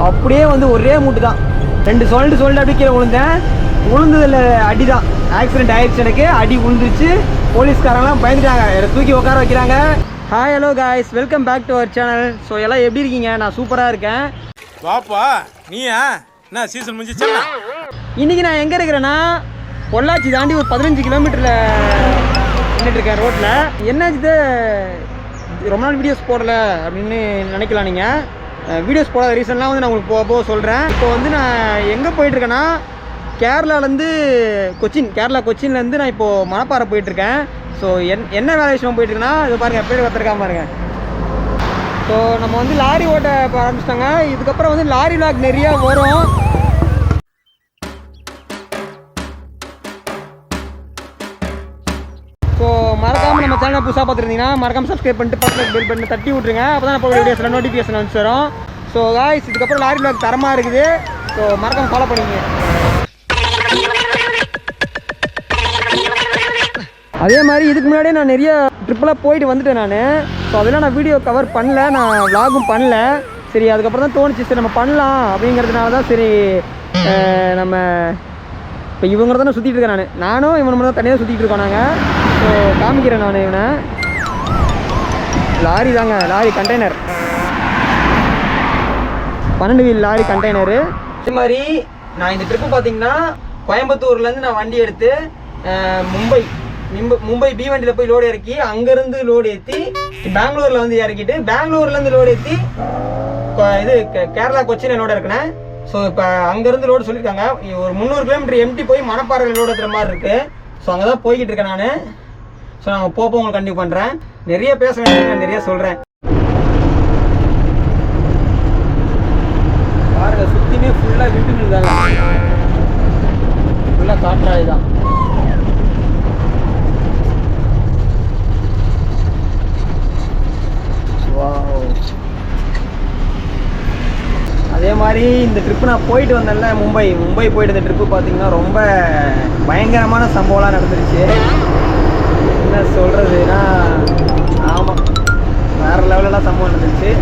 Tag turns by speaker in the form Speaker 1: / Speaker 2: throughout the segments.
Speaker 1: அப்படியே வந்து ஒரே மூட்டு தான். 2 சொல்லிட்டு அப்படியே கீழே விழுந்தேன். விழுந்ததில் அடி தான், ஆக்சிடென்ட் ஆயிடுச்சு. எனக்கு அடி விழுந்துருச்சு. போலீஸ்காரங்களாம் பயந்துட்டாங்க, தூக்கி உட்கார வைக்கிறாங்க. Hi hello guys, welcome back to our channel. So எல்லாம் எப்படி இருக்கீங்க? நான் சூப்பராக இருக்கேன்.
Speaker 2: வாப்பா நீயா என்ன சீசன் முடிஞ்சிச்சா?
Speaker 1: இன்றைக்கி நான் எங்கே இருக்கிறேன்னா, பொள்ளாச்சி தாண்டி ஒரு 15 கிலோமீட்டரில் நின்றுட்டுருக்கேன் ரோட்டில். என்னாச்சு ரொம்ப நாள் வீடியோஸ் போடலை அப்படின்னு நினைக்கலாம் நீங்கள். வீடியோஸ் போடாத ரீசன்லாம் வந்து நான் உங்களுக்கு போக சொல்கிறேன். இப்போ வந்து நான் எங்கே போயிட்டுருக்கேன்னா, கேரளாலேருந்து கேரளா கொச்சின்லேருந்து நான் இப்போது மணப்பாறை போயிட்டுருக்கேன். ஸோ என்ன வேலை விஷயமா போயிட்டுருக்கேன்னா, இது பாருங்கள் எப்படி கற்றுருக்காம பாருங்கள். ஸோ நம்ம வந்து லாரி ஓட்ட ஆரம்பிச்சிட்டாங்க. இதுக்கப்புறம் வந்து லாரி விளாக் நிறையா வரும். ஸோ மறக்காமல் நம்ம சேனலை புதுசாக பார்த்துருந்தீங்கன்னா மறக்காமல் சப்ஸ்கிரைப் பண்ணிட்டு பக்கத்தில் பெல் பண்ணி தட்டி விட்ருங்க. அப்போ தான் நம்ம வீடியோஸில் நோட்டிஃபிகேஷன் வந்து வரும். ஸோ காய்ஸ், இதுக்கப்புறம் லாரி விளாக் தரமாக இருக்குது. ஸோ மறக்காமல் ஃபாலோ பண்ணிங்க. அதே மாதிரி இதுக்கு முன்னாடியே நான் நிறைய ட்ரிப்பெல்லாம் போயிட்டு வந்துட்டேன் நான். ஸோ அதெல்லாம் நான் வீடியோ கவர் பண்ணல, நான் விளாகும் பண்ணல. சரி, அதுக்கப்புறம் தான் தோணுச்சு சரி நம்ம பண்ணலாம் அப்படிங்கிறதுனால தான் சரி நம்ம இப்போ இவங்க தானே சுற்றிட்டு இருக்கேன். நானும் இவனை மட்டும் தான் தனியாக சுற்றிட்டு இருக்கோம் நாங்கள். ஸோ காமிக்கிறேன் நான் இவனை. லாரி தாங்க, lorry container, 12 wheel lorry container. இதே மாதிரி நான் இந்த ட்ரிப்பு பார்த்தீங்கன்னா கோயம்புத்தூர்லேருந்து நான் வண்டி எடுத்து மும்பை பி வண்டியில் போய் லோடு இறக்கி, அங்கேருந்து லோடு ஏற்றி பெங்களூரில் வந்து இறக்கிட்டு, பெங்களூர்லேருந்து லோடு ஏற்றி இது கேரளா கொச்சின் லோடு இறக்குனேன். ஸோ இப்போ அங்கேருந்து லோடு சொல்லியிருக்காங்க ஒரு 300 கிலோமீட்டர் எம்டி போய் மணப்பாறையில் லோடு ஏற்றுற மாதிரி இருக்குது. ஸோ அங்கே தான் போய்கிட்டு இருக்கேன் நான். ஸோ நாங்கள் போப்போ உங்களுக்கு கண்டிப்பாக பண்ணுறேன். நிறைய பேச வேண்டிய நிறைய சொல்கிறேன். பாருங்க, சுற்றினே ஃபுல்லாக விண்டுமில் தாங்க, ஃபுல்லாக காற்றாய் தான். அதே மாதிரி இந்த ட்ரிப்பு நான் போயிட்டு வந்தேன்ல, மும்பை போயிட்டு இந்த ட்ரிப்பு பார்த்தீங்கன்னா ரொம்ப பயங்கரமான சம்பவம்லாம் நடந்துருச்சு. என்ன சொல்கிறதுனா, ஆமாம், வேறு லெவலெலாம் சம்பவம் நடந்துருச்சு.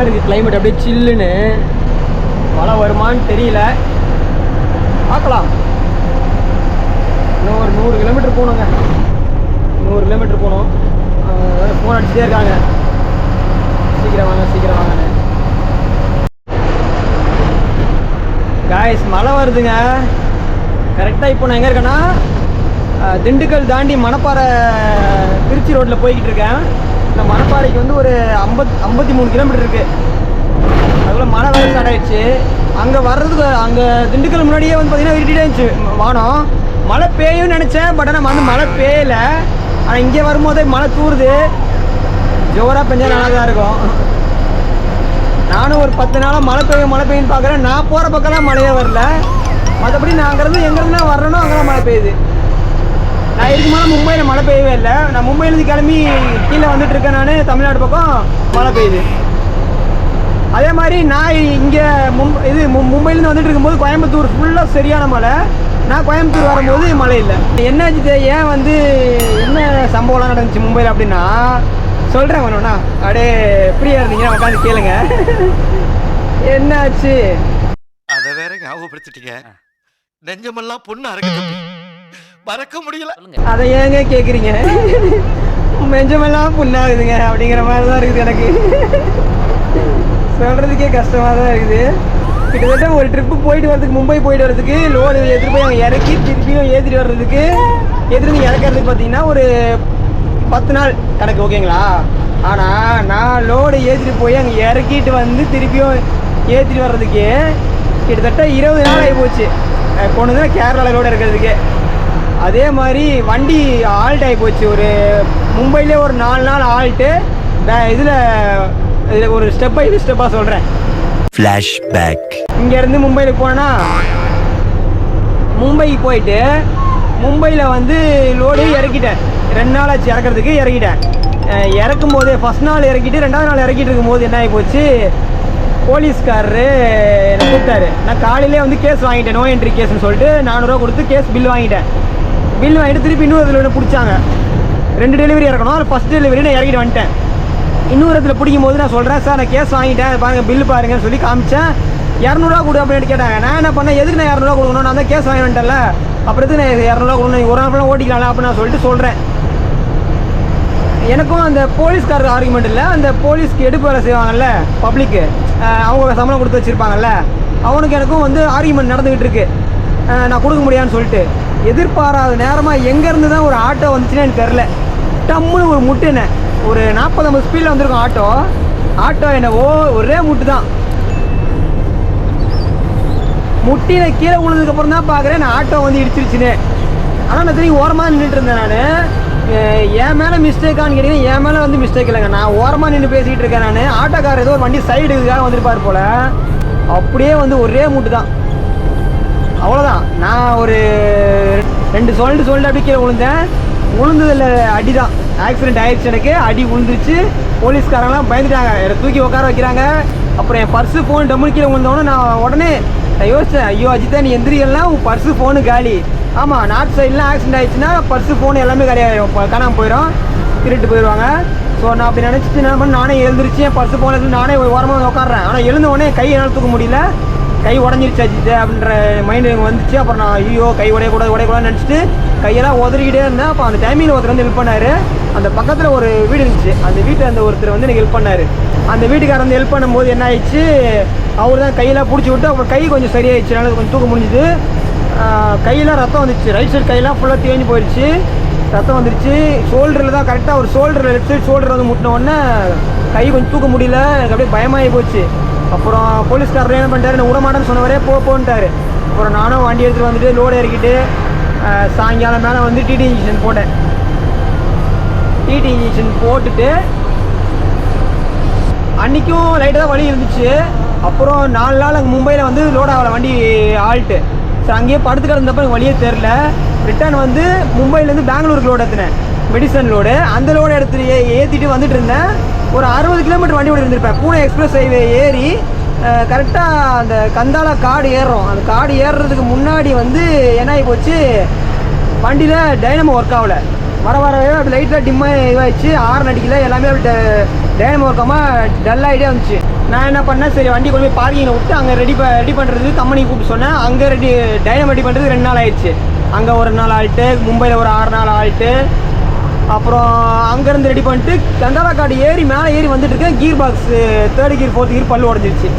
Speaker 1: இருக்குது கிளைமேட் அப்படியே சில்லுன்னு. மழை வருமானு தெரியல, பார்க்கலாம். இன்னும் ஒரு 100 கிலோமீட்டர் போகணுங்க, 100 கிலோமீட்டர் போகணும். ஃபோன் அடிச்சுட்டே இருக்காங்க, சீக்கிரம் வாங்கன்னு. காய்ஸ், மழை வருதுங்க கரெக்டாக. இப்போ நான் எங்கே இருக்கேன்னா, திண்டுக்கல் தாண்டி மணப்பாறை திருச்சி ரோட்டில் போய்கிட்டு இருக்கேன். இந்த மணப்பாறைக்கு வந்து ஒரு 53 கிலோமீட்டர் இருக்குது. அதுக்குள்ளே மழை வேறு ஸ்டார்ட் ஆகிடுச்சு. அங்கே வர்றதுக்கு அங்கே திண்டுக்கல் முன்னாடியே வந்து பார்த்திங்கன்னா இருட்டிகிட்டே இருந்துச்சு வானம். மழை பெய்யும்னு நினச்சேன், பட் ஆனால் வந்து மழை பெய்யலை. ஆனால் இங்கே வரும்போதே மழை தூருது. ஜோராக பெஞ்சால் நல்லா தான் இருக்கும். நானும் ஒரு 10 நாளாக மழை பெய்யுன்னு பார்க்குறேன். நான் போகிற பக்கம்லாம் மழையே வரல. மற்றபடி நான் அங்கேருந்து எங்கேருந்து வர்றேனோ அங்கெல்லாம் மழை பெய்யுது. நான் இதுக்கு மேலே மும்பையில் மழை பெய்யவே இல்லை. நான் மும்பையிலேருந்து கிளம்பி கீழே வந்துட்டு இருக்கேன். நான் தமிழ்நாடு பக்கம் மழை பெய்யுது. அதே மாதிரி நான் இங்கே மும்பையிலேருந்து வந்துட்டு இருக்கும்போது கோயம்புத்தூர் ஃபுல்லாக சரியான மழை. நான் கோயம்புத்தூர் வரும்போது மழை இல்லை. என்னாச்சு, ஏன் வந்து என்ன சம்பவம்லாம் நடந்துச்சு மும்பையில் அப்படின்னா சொல்கிறேன் வேணும்னா. அப்படியே ஃப்ரீயாக இருந்தீங்கன்னா உட்காந்து கேளுங்க. என்னாச்சு
Speaker 3: அதை வேற ஞாபகப்படுத்திட்டீங்க. நெஞ்சமெல்லாம் பொண்ணு அறக்க மறக்க முடியல.
Speaker 1: அதை ஏங்க கேட்குறீங்க? நெஞ்சமெல்லாம் புண்ணாகுதுங்க அப்படிங்கிற மாதிரி தான் இருக்குது. எனக்கு சொல்கிறதுக்கே கஷ்டமாக தான் இருக்குது. கிட்டத்தட்ட ஒரு ட்ரிப்பு போயிட்டு வரதுக்கு, மும்பை போயிட்டு வரதுக்கு லோடு எடுத்துகிட்டு போய் அவங்க இறக்கி திருப்பியும் ஏற்றிட்டு வர்றதுக்கு, ஏற்றிட்டு இறக்கிறதுக்கு பார்த்தீங்கன்னா ஒரு 10 நாள் கணக்கு, ஓகேங்களா? ஆனால் நான் லோடு ஏற்றிட்டு போய் அங்கே இறக்கிட்டு வந்து திருப்பியும் ஏற்றிட்டு வர்றதுக்கு கிட்டத்தட்ட 20 நாள் ஆகி போச்சு. கொண்டு கேரளாவில் லோடு இருக்கிறதுக்கு. அதே மாதிரி வண்டி ஆல்ட் ஆகி போச்சு. ஒரு மும்பையிலே ஒரு 4 நாள் ஆல்ட்டு. இதில் ஒரு ஸ்டெப்பாக சொல்கிறேன்.
Speaker 3: ஃப்ளாஷ்பேக்.
Speaker 1: இங்கேருந்து மும்பையில் போனால் மும்பைக்கு போயிட்டு மும்பையில் வந்து லோடு இறக்கிட்டேன். 2 நாள் ஆச்சு இறக்கிறதுக்கு. இறக்கிட்டேன். இறக்கும் போது ஃபஸ்ட் நாள் இறக்கிட்டு 2வது நாள் இறக்கிட்டு இருக்கும்போது என்ன ஆகி போச்சு, போலீஸ்காரரு என்னை கூப்பிட்டாரு. நான் காலையிலே வந்து கேஸ் வாங்கிட்டேன், நோ என்ட்ரி கேஸ்ன்னு சொல்லிட்டு 400 ரூபா கொடுத்து கேஸ் பில் வாங்கிட்டேன். பில் வாங்கிட்டு திருப்பி இன்னொரு இதில் பிடிச்சாங்க. 2 டெலிவரி இறக்கணும். அது ஃபஸ்ட் டெலிவரி நான் இறக்கிட்டு வந்துட்டேன். இன்னொரு இடத்துல பிடிக்கும் போது நான் சொல்கிறேன், சார் நான் கேஸ் வாங்கிட்டேன், பாருங்கள் பில்லு பாருங்கன்னு சொல்லி காமிச்சேன். 200 ரூபா கொடு அப்படின்னு கேட்டாங்க. நான் என்ன பண்ணேன், எதுக்கு நான் 200 ரூபா கொடுக்கணும், நான் தான் கேஸ் வாங்கி வந்துட்டேன்ல, அப்புறம் எதுக்கு நான் 200 ரூபா கொடுக்கணும், ஒரு நாள் ஃபுல்லாக ஓட்டிக்கலாம் அப்படின்னு நான் சொல்லிட்டு சொல்கிறேன். எனக்கும் அந்த போலீஸ்காரருக்கு ஆர்குமெண்ட் இல்லை. அந்த போலீஸ்க்கு எடுப்பு வேலை செய்வாங்கல்ல பப்ளிக்கு, அவங்க சம்பளம் கொடுத்து வச்சுருப்பாங்கல்ல, அவனுக்கு எனக்கும் வந்து ஆர்குமெண்ட் நடந்துக்கிட்டு இருக்கு. நான் கொடுக்க முடியாதுன்னு சொல்லிட்டு எதிர்பாராத நேரமாக எங்கேருந்து தான் ஒரு ஆட்டோ வந்துச்சுன்னு எனக்கு தெரில. டம்முன்னு ஒரு முட்டு என்ன ஒரு 40-50 ஸ்பீடில் வந்திருக்கும் ஆட்டோ என்னவோ ஒரே முட்டு தான். முட்டின கீழே விழுந்ததுக்கப்புறம் தான் பார்க்குறேன் நான் ஆட்டோ வந்து இடிச்சிருச்சுன்னு. ஆனால் நான் திரும்பி ஓரமாக நின்றுட்டு இருந்தேன். நான் என் மேலே மிஸ்டேக்கான்னு கேட்டிங்கன்னா என் மேலே வந்து மிஸ்டேக் இல்லைங்க. நான் ஓரமாக நின்று பேசிக்கிட்டு இருக்கேன். நான் ஆட்டோக்காரர் ஏதோ ஒரு வண்டி சைடுக்காக வந்துருப்பார் போல். அப்படியே வந்து ஒரே மூட்டு தான், அவ்வளோதான். நான் ஒரு 2 சொல்லிட்டு அப்படியே கீழே விழுந்தேன். விழுந்ததில் அடி தான், ஆக்சிடென்ட் ஆயிடுச்சு. எனக்கு அடி விழுந்துருச்சு. போலீஸ்காரங்களாம் பயந்துட்டாங்க, என்னை தூக்கி உட்கார வைக்கிறாங்க. அப்புறம் என் பர்ஸு ஃபோன் டம்முன்னு கீழே விழுந்தோன்னே நான் உடனே யோசித்தேன், ஐயோ அஜித்தா நீ எந்திரிக்கலாம், உன் பர்ஸு ஃபோனு காலி. ஆமாம், நார்த் சைட்லாம் ஆக்சிடென்ட் ஆகிடுச்சுன்னா பர்ஸு ஃபோன் எல்லாமே காலியாகிடும், காணாமல் போயிடும், திருட்டு போயிடுவாங்க. ஸோ நான் அப்படி நினச்சிட்டு என்ன பண்ண, நானே எழுந்திரிச்சு என் பர்ஸு ஃபோன் எடுத்து நானே ஓரமாக உட்காடுறேன். ஆனால் எழுந்த உடனே கை என்னால் தூக்க முடியல, கை உடஞ்சிருச்சு அஜித்து அப்படின்ற மைண்டு எனக்கு வந்துச்சு. அப்புறம் நான் ஐயோ கை உடையக்கூடாதுன்னு நினச்சிட்டு கையெல்லாம் உதறிக்கிட்டே இருந்தேன். அப்போ அந்த டைமிங்கில் ஒருத்தர் வந்து ஹெல்ப் பண்ணார். அந்த பக்கத்தில் ஒரு வீடு இருந்துச்சு, அந்த வீட்டில் அந்த ஒருத்தர் வந்து எனக்கு ஹெல்ப் பண்ணார். அந்த வீட்டுக்காரர் வந்து ஹெல்ப் பண்ணும்போது என்ன ஆயிடுச்சு, அவர் தான் கையெல்லாம் பிடிச்சி விட்டு அப்புறம் கை கொஞ்சம் சரியாயிடுச்சு, நல்லா கொஞ்சம் தூக்க முடிஞ்சுது. கையெல்லாம் ரத்தம் வந்துச்சு, ரைட் சைடு கையெல்லாம் ஃபுல்லாக தேஞ்சு போயிடுச்சு, ரத்தம் வந்துருச்சு. ஷோல்டரில் தான் கரெக்டாக ஒரு ஷோல்டரில் லெஃப்ட் சைடு ஷோல்டர் வந்து முட்டின உடனே கை கொஞ்சம் தூக்க முடியல, எனக்கு அப்படியே பயமாகி போச்சு. அப்புறம் போலீஸ்காரர் என்ன பண்ணிட்டாரு, நான் விடமாட்டேன்னு சொன்னவரே போன்ட்டார். அப்புறம் நானும் வண்டி எடுத்துகிட்டு வந்துட்டு லோடு இறக்கிட்டு சாயங்காலம் மேலே வந்து டிடி இன்ஜெக்ஷன் போட்டேன். டிடி இன்ஜெக்ஷன் போட்டுட்டு அன்றைக்கும் லைட்டாக தான் வலி இருந்துச்சு. அப்புறம் 4 நாள் அங்கே மும்பையில் வந்து லோட் ஆகலை வண்டி ஆல்ட்டு. ஸோ அங்கேயே படுத்து கிடந்தப்போ எனக்கு வழியே தெரில. ரிட்டர்ன் வந்து மும்பையிலேருந்து பெங்களூருக்கு லோடு ஏற்றினேன், மெடிசன் லோடு. அந்த லோடு ஏற்றிட்டு வந்துட்டு இருந்தேன். ஒரு 60 கிலோமீட்டர் வண்டி ஓடி இருந்திருப்பேன். பூனே எக்ஸ்பிரஸ் ஹைவே ஏறி கரெக்டாக அந்த கந்தாலா காடு ஏறுறோம். அந்த காடு ஏறுறதுக்கு முன்னாடி வந்து என்ன ஆகி போச்சு, வண்டியில் டைனமோ ஒர்க் ஆகலை. வரவே அப்படி லைட்டாக டிம்மாக இதாகிடுச்சு, ஹார்ன் அடிக்கல, எல்லாமே அப்படி டைனமோ ஒர்க் ஆகாமல் டல் ஆகிட்டே வந்துச்சு. நான் என்ன பண்ணேன், சரி வண்டி கொண்டு போய் பார்க்கிங்கில் விட்டு அங்கே ரெடி பண்ணுறதுக்கு கம்பெனி கூப்பிட்டு சொன்னேன். அங்கே டைனமோ ரெடி பண்ணுறதுக்கு 2 நாள் ஆயிடுச்சு. அங்கே ஒரு 4 ஆல்ட்டு, மும்பையில் ஒரு 6 நாள் ஆல்ட்டு. அப்புறம் அங்கேருந்து ரெடி பண்ணிட்டு கந்தாலா காடு மேலே ஏறி வந்துட்டு இருக்கேன். கீர் பாக்ஸ் 3rd கீர் 4th கீர் பல்லு உடஞ்சிருச்சு.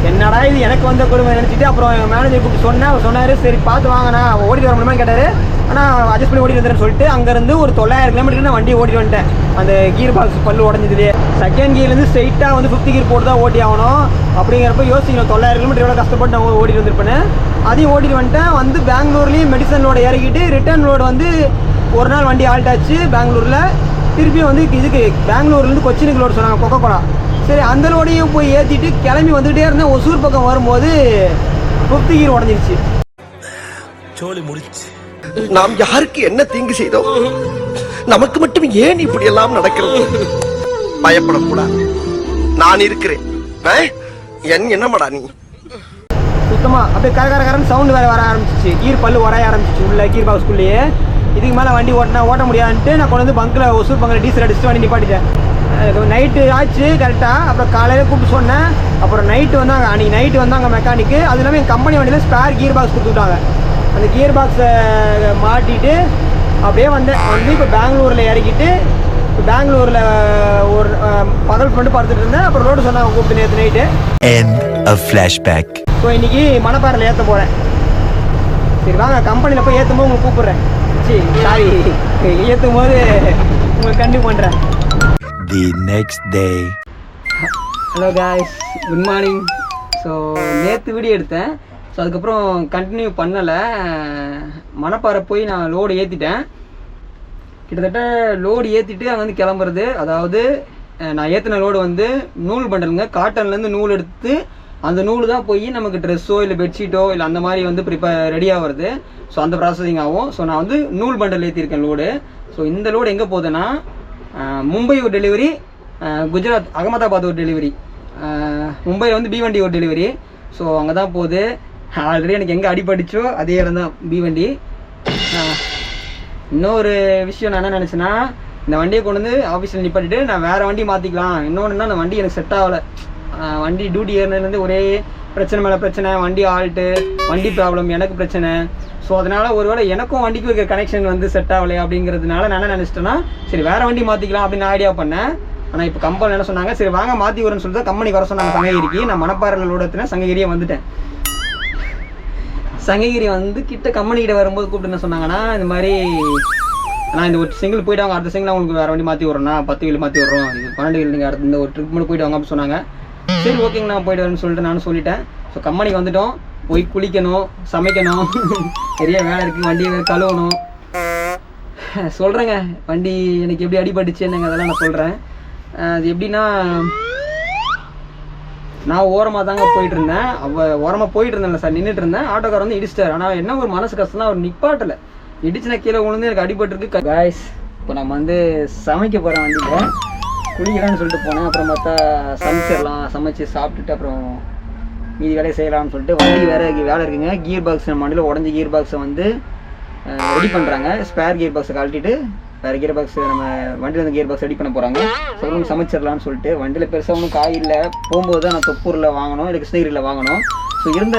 Speaker 1: என்னடா இது எனக்கு வந்த கொடுமை நினச்சிட்டு அப்புறம் எங்கள் மேனேஜர் கூப்பிட்டு சொன்னேன். அவர் சொன்னார், சரி பார்த்து வாங்கண்ணா, ஓடிட்டு வர முடியுமா கேட்டார். ஆனால் அட்ஜஸ்ட் பண்ணி ஓடிட்டு வந்துடுறேன்னு சொல்லிட்டு அங்கேருந்து ஒரு 900 கிலோமீட்டருக்கு நான் வண்டி ஓட்டிட்டு வந்துட்டேன். அந்த கீர் பாக்ஸ் பல்லு உடஞ்சதுலேயே 2nd கீர்லேருந்து ஸ்ட்ரைட்டாக வந்து 5th கீர் போட்டு தான் ஓட்டி ஆகணும். அப்படிங்கிறப்ப யோசிக்கணும், 900 கிலோமீட்டர் எவ்வளோ கஷ்டப்பட்டு நான் ஓடிட்டு வந்திருப்பேன். அதையும் ஓட்டிட்டு வந்துட்டேன். வந்து பெங்களூர்லேயும் மெடிசன் லோடு இறக்கிட்டு ரிட்டர்ன் லோடு வந்து ஒரு நாள் வண்டி ஆல்ட் ஆச்சு பெங்களூரில். திருப்பியும் வந்து இதுக்கு பெங்களூர்லேருந்து கொச்சினுக்கு லோடு சொன்னாங்க, கொக்கோலா. சரி அந்த லோடையும் போய் ஏற்றிட்டு கிளம்பி வந்துகிட்டே இருந்தேன். ஒசூர் பக்கம் வரும்போது 5th கீர் உடஞ்சிருச்சு.
Speaker 3: சோலி முடிச்சு.
Speaker 4: நாம் யாருக்கு என்ன தீங்கு செய்தோம், நமக்கு மட்டும் ஏன் இப்படி எல்லாம் நடக்கிறது? பயப்படக்கூடாது, நான் இருக்கிறேன். என்னமாடா நீ?
Speaker 1: சுத்தமாக அப்படியே கரகரன்னு சவுண்டு வேறு வர ஆரம்பிச்சிச்சு, கீர் பல்லு உரைய ஆரம்பிச்சிச்சு உள்ள கீர் பாக்ஸ்குள்ளேயே. இதுக்கு மேலே வண்டி ஓட்ட முடியாதுன்ட்டு நான் கொண்டு வந்து பங்கில் ஒசூர் பங்கில் டீசல் அடிச்சுட்டு வண்டி நிப்பாட்டிட்டேன். நைட்டு ஆச்சு கரெக்டாக. அப்புறம் காலையில் கூப்பிட்டு சொன்னேன். அப்புறம் நைட்டு வந்தாங்க, அன்றைக்கி நைட்டு வந்தாங்க மெக்கானிக்கு. அது இல்லாமல் என் கம்பெனி வண்டியில் ஸ்பேர் கீர் பாக்ஸ் கொடுத்துட்டாங்க. அந்த கியர் பாக்ஸை மாட்டிட்டு அப்படியே வந்தேன். வந்து இப்போ பெங்களூரில் இறக்கிட்டு இப்போ பெங்களூரில் ஒரு பகல் பண்ணிட்டு படுத்துட்டு இருந்தேன். அப்புறம் ரோடு சொன்னாங்க கூப்பிட்டு நேற்று நைட்டு. ஸோ இன்றைக்கி மணப்பாறையில் ஏற்ற போகிறேன். சரி வாங்க கம்பெனியில் போய் ஏற்றும் போது உங்களுக்கு கூப்பிட்றேன். சாரி ஏற்றும் போது உங்களுக்கு கண்டிப்பாக பண்ணுறேன்.
Speaker 3: The next day.
Speaker 1: Hello guys, good morning. So நேற்று வீடியோ எடுத்தேன். ஸோ அதுக்கப்புறம் கண்டினியூ பண்ணலை. மணப்பாறை போய் நான் லோடு ஏற்றிட்டேன். கிட்டத்தட்ட லோடு ஏற்றிட்டு அங்கே வந்து கிளம்புறது. அதாவது நான் ஏற்றின லோடு வந்து நூல் பண்டலுங்க. காட்டன்லேருந்து நூல் எடுத்து அந்த நூல் தான் போய் நமக்கு ட்ரெஸ்ஸோ இல்லை பெட்ஷீட்டோ இல்லை அந்த மாதிரி வந்து ரெடியாக வருது. ஸோ அந்த ப்ராசஸிங் ஆகும். ஸோ நான் வந்து நூல் பண்டல் ஏற்றிருக்கேன் லோடு. ஸோ இந்த லோடு எங்கே போகுதுன்னா மும்பை ஒரு டெலிவரி, குஜராத் அகமதாபாத் ஒரு டெலிவரி, மும்பையில் வந்து பீவண்டி ஒரு டெலிவரி. ஸோ அங்கே தான் போகுது. ஆல்ரெடி எனக்கு எங்கே அடிபடிச்சோ அதே இடம் தான் பீவண்டி. இன்னொரு விஷயம் நான் என்ன நினச்சேன்னா, இந்த வண்டியை கொண்டு வந்து ஆஃபீஸில் நிப்பாட்டிட்டு நான் வேறு வண்டி மாற்றிக்கலாம். இன்னொன்றுனா அந்த வண்டி எனக்கு செட் ஆகலை. வண்டி டியூட்டி ஏறினதுலேருந்து ஒரே பிரச்சனை மேலே பிரச்சனை, வண்டி ஆல்ட்டு, வண்டி ப்ராப்ளம், எனக்கு பிரச்சனை. ஸோ அதனால் ஒருவேளை எனக்கும் வண்டிக்கும் இருக்கிற கனெக்ஷன் வந்து செட் ஆகலை அப்படிங்கிறதுனால நான் என்ன நினச்சிட்டேன்னா, சரி வேறு வண்டி மாற்றிக்கலாம் அப்படின்னு ஐடியா பண்ணேன். ஆனால் இப்போ கம்பெனி என்ன சொன்னாங்க, சரி வாங்க மாற்றி வரேன்னு சொல்லிட்டு கம்பெனிக்கு வர சொன்னாங்க சங்ககிரிக்கு. நான் மணப்பாறையில் லோடு சங்ககிரியே வந்துட்டேன். சங்ககிரி வந்து கிட்ட கம்பெனிக்கிட்ட வரும்போது கூப்பிட்டு என்ன சொன்னாங்கன்னா, இந்த மாதிரி நான் இந்த ஒரு சிங்கிள் போய்ட்டு வாங்க, அடுத்த சிங்கிள் உங்களுக்கு வேறு வண்டி மாற்றி விட்றோண்ணா, 10 வீல் மாற்றி விட்றோம், இது 12 வீல் நீங்கள் அடுத்த இந்த ஒரு ட்ரிப் மட்டும் போய்ட்டு வாங்க அப்படின்னு சொன்னாங்க. சரி ஓகேங்க நான் போய்ட்டு வரேன்னு சொல்லிட்டு நானும் சொல்லிட்டேன். ஸோ கம்பெனிக்கு வந்துவிட்டோம். போய் குளிக்கணும், சமைக்கணும், நிறைய வேலை இருக்குது, வண்டியை வேறு கழுவணும். சொல்கிறேங்க வண்டி எனக்கு எப்படி அடிபட்டுச்சு என்னங்க அதெல்லாம் நான் சொல்கிறேன். அது எப்படின்னா, நான் ஓரமாக தாங்க போயிட்டு இருந்தேன். ஓரமாக போயிட்டு இருந்தேன்ல சார், நின்றுட்டு இருந்தேன். ஆட்டோக்கார் வந்து இடிச்சிட்டார். ஆனால் என்ன ஒரு மனசு கஷ்டம்னா, அவர் நிப்பாட்டலை. இடிச்சுனா கீழே விழுந்து எனக்கு அடிபட்டுருக்கு. காய்ஸ் இப்போ நம்ம வந்து சமைக்க போகிறேன். வண்டியில் குளிக்கலான்னு சொல்லிட்டு போனேன். அப்புறம் பார்த்தா சமைச்சிடலாம், சமைச்சு சாப்பிட்டுட்டு அப்புறம் மீதி வேலையை செய்யலாம்னு சொல்லிட்டு வண்டி வேறு வேலை இருக்குங்க. கியர் பாக்ஸ் நம்ம வண்டியில் உடஞ்சி கியர் பாக்ஸை வந்து ரெடி பண்ணுறாங்க. ஸ்பேர் கியர் பாக்ஸை கழட்டிட்டு வேறு கியர் பாக்ஸ் நம்ம வண்டியில் வந்து கியர் பாக்ஸ் ரெடி பண்ண போகிறாங்க. சொல்லுங்க சமைச்சிடலான்னு சொல்லிட்டு வண்டியில் பெருசாக ஒன்றும் காய் இல்லை. போகும்போது தான் நான் தொப்பூரில் வாங்கணும், இல்லை கிருஷ்ணகிரியில் வாங்கணும். ஸோ இருந்த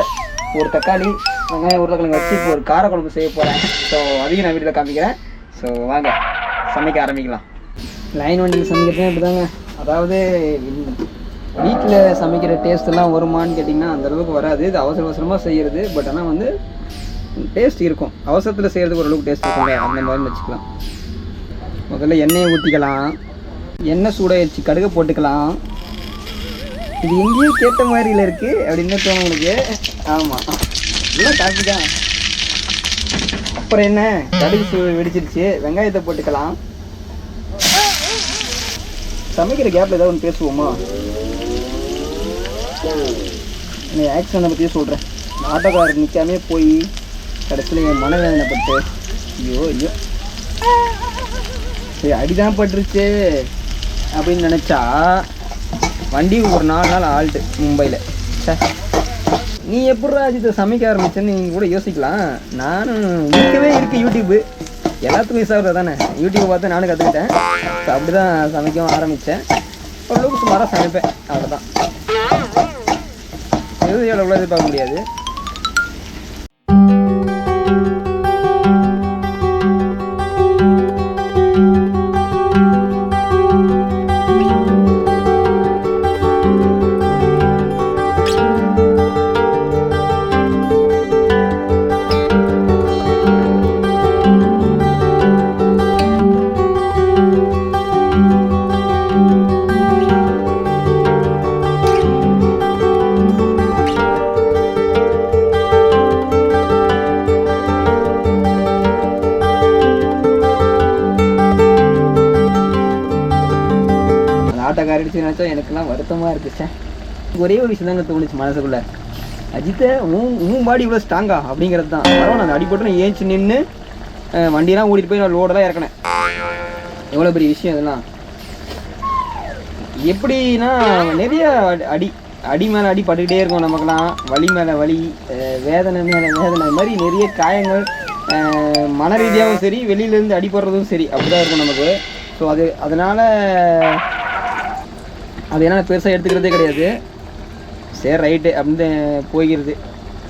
Speaker 1: ஒரு தக்காளி, வெங்காயம், உருளைக்கிழங்கு வச்சு இப்போ ஒரு காரக்குழம்பு செய்ய போகிறேன். ஸோ அதையும் நான் வீட்டில் காமிக்கிறேன். ஸோ வாங்க சமைக்க ஆரம்பிக்கலாம். லைன் வண்டியில் சமைக்கிறதே இப்படி தாங்க. அதாவது வீட்டில் சமைக்கிற டேஸ்ட்டெல்லாம் வருமானு கேட்டிங்கன்னா அந்தளவுக்கு வராது. இது அவசர அவசரமாக செய்கிறது. பட் ஆனால் வந்து டேஸ்ட் இருக்கும். அவசரத்தில் செய்கிறதுக்கு ஓரளவுக்கு டேஸ்ட் இருக்குங்க. அந்த மாதிரி வச்சுக்கலாம். முதல்ல எண்ணெயை ஊற்றிக்கலாம். எண்ணெய் சூடாகிடுச்சு, கடுகு போட்டுக்கலாம். இது எங்கேயோ கேட்ட மாதிரியில் இருக்குது அப்படின்னு தோணும் உங்களுக்கு. ஆமாம், இல்லை காப்பி தான். அப்புறம் என்ன, கடுகு வெடிச்சிருச்சு, வெங்காயத்தை போட்டுக்கலாம். சமைக்கிற கேப்பில் ஏதாவது ஒன்று பேசுவோமா? ஆக்ஷனை பற்றியே சொல்கிறேன். ஆட்டோக்காரர் நிற்காமே போய் கடைசியில் என் மனவேதனைப்பட்டு ஐயோ ஐயோ சரி அடிதான் பட்டுருச்சு அப்படின்னு நினச்சா வண்டி ஒரு 4 நாள் ஆல்ட்டு மும்பையில். நீ எப்படா அஜித்தை சமைக்க ஆரம்பிச்சேன்னு நீங்கள் கூட யோசிக்கலாம். நானும் இருக்கவே இருக்குது யூடியூப்பு, எல்லாத்துக்கும் யூஸ் ஆகுறது தானே. யூடியூப்பை பார்த்து நானும் கற்றுக்கிட்டேன். ஸோ அப்படி தான் சமைக்கவும் ஆரம்பித்தேன். ஓரளவுக்கு சுமாராக சமைப்பேன், அவ்வளோதான். எவ்வளோ எதிர்பார்க்க முடியாது. ஆட்டோக்காரடிச்சு நினச்சா எனக்குலாம் வருத்தமாக இருக்குச்சே. ஒரே ஒரு விஷயம் தாங்க தோணுச்சு மனசுக்குள்ளே, அஜித்தை உன் பாடி இவ்வளோ ஸ்ட்ராங்கா அப்படிங்கிறது தான். பரவாயில்ல, நான் அடிபட்டு நான் ஏஞ்சி நின்று வண்டியெல்லாம் ஓடிட்டு போய் நான் லோடெல்லாம் இறக்கினேன். எவ்வளோ பெரிய விஷயம் இதெல்லாம். எப்படின்னா நிறைய அடி மேலே அடி பட்டுக்கிட்டே இருக்கும் நமக்குலாம். வலி மேலே வலி, வேதனை மேலே வேதனை, இது மாதிரி நிறைய காயங்கள் மன ரீதியாகவும் சரி, வெளியிலேருந்து அடிபடுறதும் சரி, அப்படி தான் இருக்கும் நமக்கு. ஸோ அதனால் அது என்ன பெருசாக எடுத்துக்கிறதே கிடையாது. சரி ரைட்டு அப்படின்னு போய்கிறது.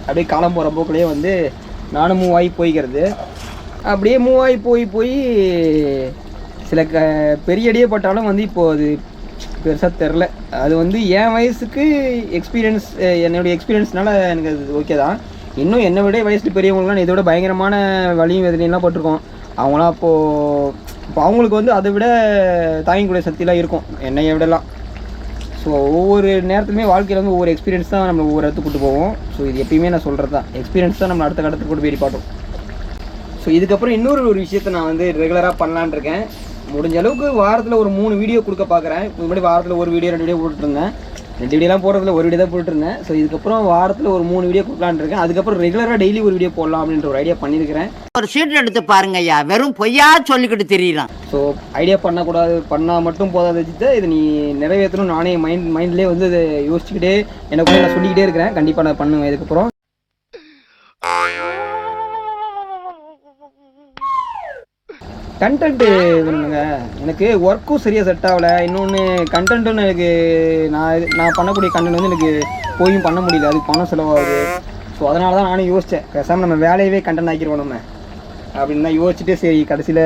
Speaker 1: அப்படியே காலம் போகிற போக்குலேயே வந்து நானும் மூவ் ஆகி போய்கிறது. அப்படியே மூவ் ஆகி போய் சில பெரிய அடியே பட்டாலும் வந்து இப்போது அது பெருசாக தெரில. அது வந்து என் வயசுக்கு எக்ஸ்பீரியன்ஸ், என்னுடைய எக்ஸ்பீரியன்ஸ்னால எனக்கு அது ஓகே தான். இன்னும் என்னை விட வயசுக்கு பெரியவங்களுக்குலாம் இதோட பயங்கரமான வலியும் வேதனையெல்லாம் போட்டிருக்கோம். அவங்களாம் இப்போ அவங்களுக்கு வந்து அதை விட தாங்கிக்கூடிய சக்திலாம் இருக்கும் என்னையை விடலாம். ஸோ ஸோ ஒவ்வொரு நேரத்துலையுமே வாழ்க்கையில் வந்து ஒவ்வொரு எக்ஸ்பீரியன்ஸ் தான் நம்ம ஒவ்வொரு இடத்துக்கு கூட்டு போவோம். ஸோ இது எப்பயுமே நான் சொல்கிறது தான், எக்ஸ்பீரியன்ஸ் தான் நம்ம அடுத்த கடத்துக்கு கூட்டு போய் பாட்டோம். ஸோ இதுக்கப்புறம் இன்னொரு விஷயத்தை நான் வந்து ரெகுலராக பண்ணலான் இருக்கேன். முடிஞ்ச அளவுக்கு வாரத்தில் ஒரு 3 வீடியோ கொடுக்க பார்க்குறேன். முன்னாடி வாரத்தில் ஒரு வீடியோ 2 வீடியோ போட்டுருந்தேன். 2 வீடியோலாம் போடுறதுல ஒரு வீடியோ தான் போட்டுருந்தேன். ஸோ இதுக்கப்புறம் வாரத்தில் ஒரு 3 வீடியோ கொடுக்கலான்னு இருக்கேன். அதுக்கப்புறம் ரெகுலராக டெய்லி ஒரு வீடியோ போடலாம் அப்படின்ற ஒரு ஐடியா பண்ணியிருக்கிறேன்.
Speaker 5: ஒரு சீட் எடுத்து பாருங்க ஐயா, வெறும் பொய்யா சொல்லிக்கிட்டு தெரியலாம்.
Speaker 1: ஸோ ஐடியா பண்ணக்கூடாது, பண்ணால் மட்டும் போதாது வச்சுட்டு இதை நீ நிறைவேற்றணும். நானே மைண்ட்லேயே வந்து இதை யோசிச்சுக்கிட்டே எனக்குள்ளே நான் சொல்லிக்கிட்டே இருக்கிறேன். கண்டிப்பாக நான் பண்ணுவேன். இதுக்கப்புறம் கண்டென்ட்டு வேணுங்க. எனக்கு ஒர்க்கும் சரியாக செட் ஆகலை. இன்னொன்று கண்டென்ட்டும் எனக்கு நான் பண்ணக்கூடிய கண்டென்ட் வந்து எனக்கு போயும் பண்ண முடியல, அதுக்கு பணம் செலவாகுது. ஸோ அதனால தான் நானும் யோசித்தேன், பேசாமல் நம்ம வேலையவே கண்டென்ட் ஆக்கிடுவோம் நம்ம அப்படின்னு தான் யோசிச்சுட்டு சரி கடைசியில்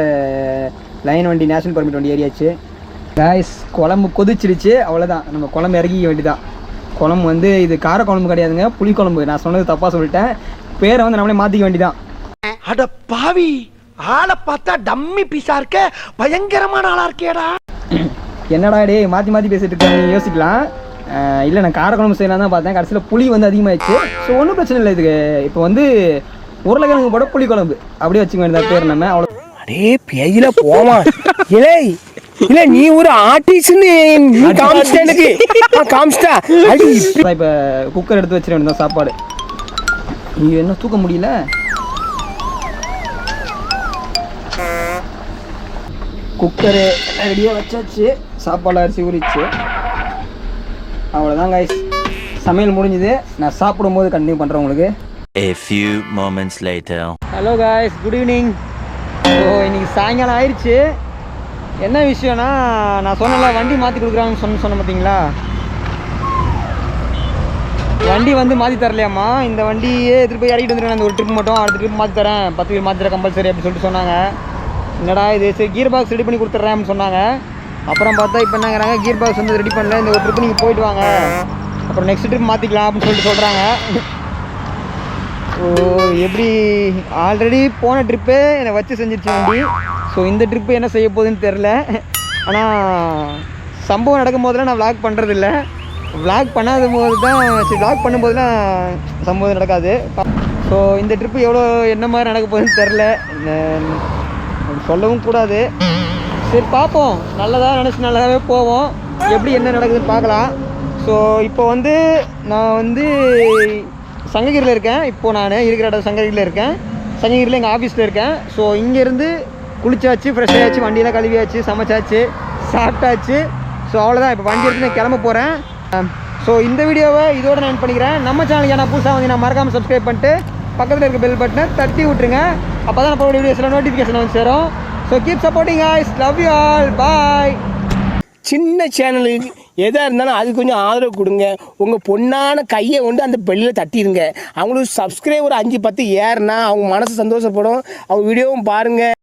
Speaker 1: லைன் வண்டி நேஷனல் பர்மிட் வண்டி ஏறியாச்சு. காய்ஸ் குழம்பு கொதிச்சிடுச்சு, அவ்வளோதான். நம்ம குழம்பு இறக்கிக்க வேண்டியதான். குழம்பு வந்து இது கார குழம்பு கிடையாதுங்க, புளிக்குழம்பு. நான் சொன்னது தப்பாக சொல்லிட்டேன், பேரை வந்து நம்மளே மாற்றிக்க வேண்டியதான்.
Speaker 4: அட பாவி, ஆளை பார்த்தா டம்மி பீஸா இருக்க, பயங்கரமான ஆளா இருக்கேடா.
Speaker 1: என்னடா டே மாற்றி மாற்றி பேசிட்டு இருக்கேன் யோசிக்கலாம். இல்லை நான் காரக்குழம்பு செய்யலாம் தான் பார்த்தேன், கடைசியில் புளி வந்து அதிகமாகிடுச்சு. ஸோ ஒன்றும் பிரச்சனை இல்லை. இதுக்கு இப்போ வந்து உருளைக்கிழங்கு போட புளிக்குழம்பு அப்படியே வச்சுக்க வேண்டியதா பேர் நம்ம. அவ்வளோ
Speaker 6: அடே பேயில போமா இல்லை இல்லை, நீ ஒரு ஆர்டிஸ்ட்னு காமிச்சிட்ட எனக்கு காமிச்சிட்டா.
Speaker 1: இப்போ குக்கர் எடுத்து வச்சிட வேண்டியதான் சாப்பாடு. நீ என்ன தூக்க முடியல. குக்கரு ரெடியாக வச்சாச்சு, சாப்பாடு அரிசி ஊறிச்சு. அவ்வளோதான் கைஸ், சமையல் முடிஞ்சுது. நான் சாப்பிடும்போது கண்டினியூ பண்ணுறேன் உங்களுக்கு.
Speaker 3: A few moments later.
Speaker 1: Hello guys, good evening. So இன்றைக்கி சாயங்காலம் ஆயிடுச்சு. என்ன விஷயம்னா, நான் சொன்னல வண்டி மாற்றி கொடுக்குறாங்கன்னு சொன்ன பார்த்தீங்களா, வண்டி வந்து மாற்றி தரலையாம்மா. இந்த வண்டியே எடுத்துகிட்டு போய் இறக்கிட்டு வந்துருக்கேன். அந்த ஒரு ட்ரிப் மட்டும், அடுத்த ட்ரிப் மாற்றி தரேன், 10 வீல் மாற்றி தரேன் கம்பல்சரி அப்படின்னு சொல்லிட்டு சொன்னாங்க. என்னடா இது, சரி கியர் பாக்ஸ் ரெடி பண்ணி கொடுத்துட்றேன் அப்படின்னு சொன்னாங்க. அப்புறம் பார்த்தா இப்போ என்னங்கிறாங்க, கியர் பாக்ஸ் வந்து ரெடி பண்ணல, இந்த ஒரு ட்ரிப் நீங்கள் போயிட்டு வாங்க, அப்புறம் நெக்ஸ்ட் ட்ரிப் மாற்றிக்கலாம் அப்படின்னு சொல்லிட்டு சொல்கிறாங்க. ஸோ எப்படி ஆல்ரெடி போன ட்ரிப்பே என்னை வச்சு செஞ்சிருச்சு வண்டி. ஸோ இந்த ட்ரிப்பு என்ன செய்ய போகுதுன்னு தெரில. ஆனால் சம்பவம் நடக்கும் போதெல்லாம் நான் விளாக் பண்ணுறதில்ல, விளாக் பண்ணாத போது தான் விளாக் பண்ணும்போதெல்லாம் சம்பவம் நடக்காது. ஸோ இந்த ட்ரிப்பு எவ்வளோ என்ன மாதிரி நடக்க போகுதுன்னு தெரில, சொல்லவும் கூடாது. சரி பார்ப்போம், நல்லதாக நினச்சி நல்லதாகவே போவோம், எப்படி என்ன நடக்குதுன்னு பார்க்கலாம். ஸோ இப்போ வந்து நான் வந்து சங்ககிரியில் இருக்கேன். இப்போது நான் இருக்கிற இடம் சங்ககிரியில் இருக்கேன். சங்ககிரியில் எங்கள் ஆஃபீஸில் இருக்கேன். ஸோ இங்கேருந்து குளிச்சாச்சு, ஃப்ரெஷ் ஆகிடுச்சு, வண்டியெல்லாம் கழுவியாச்சு, சமைச்சாச்சு, சாப்பிட்டாச்சு. ஸோ அவ்வளோதான், இப்போ வண்டி எடுத்து நான் கிளம்ப போகிறேன். ஸோ இந்த வீடியோவை இதோடு நான் பண்ணிக்கிறேன். நம்ம சேனலுக்கு நான் புதுசாக வந்து நான் மறக்காமல் சப்ஸ்கிரைப் பண்ணிட்டு பக்கத்தில் இருக்க பெல் பட்டனை தட்டி விட்டுருங்க. அப்போ தான் நம்ம வீடியோஸில் நோட்டிஃபிகேஷன் வந்து சேரும். So keep supporting guys, love you all, bye.
Speaker 6: சின்ன சேனலுக்கு எதாக இருந்தாலும் அது கொஞ்சம் ஆதரவு கொடுங்க. உங்கள் பொண்ணான கையை கொண்டு அந்த பெல்லில் தட்டிடுங்க. அவங்களுக்கு சப்ஸ்கிரைபர் 5-10 ஏறுனா அவங்க மனசு சந்தோஷப்படும். அவங்க வீடியோவும் பாருங்கள்.